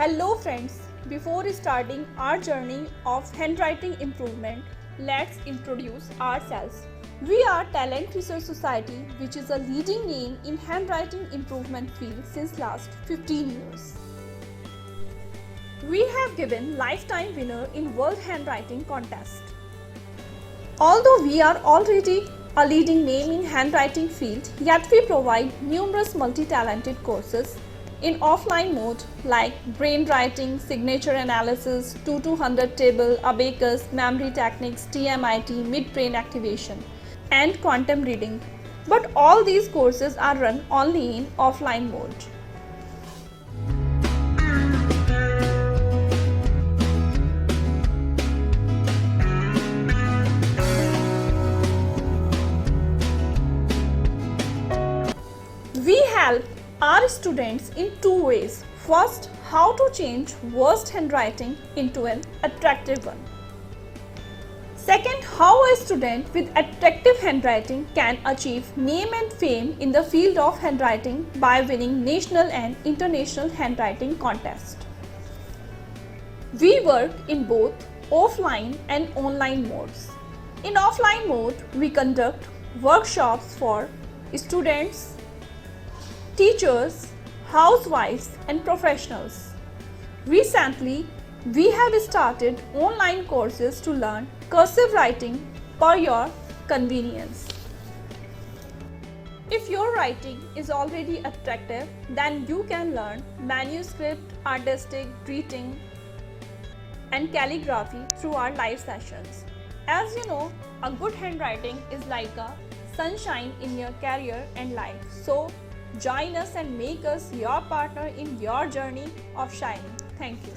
Hello friends, before starting our journey of handwriting improvement, let's introduce ourselves. We are Talent Research Society, which is a leading name in handwriting improvement field since last 15 years. We have given lifetime winner in World Handwriting Contest. Although we are already a leading name in handwriting field, yet we provide numerous multi-talented courses in offline mode like brain writing, signature analysis, 2 to 100 table, abacus, memory techniques, TMIT, mid-brain activation, and quantum reading. But all these courses are run only in offline mode. We help our students in two ways. First, how to change worst handwriting into an attractive one. Second, how a student with attractive handwriting can achieve name and fame in the field of handwriting by winning national and international handwriting contests. We work in both offline and online modes. In offline mode, we conduct workshops for students, teachers, housewives and professionals. Recently, we have started online courses to learn cursive writing for your convenience. If your writing is already attractive, then you can learn manuscript, artistic, greeting and calligraphy through our live sessions. As you know, a good handwriting is like a sunshine in your career and life. So, join us and make us your partner in your journey of shining. Thank you.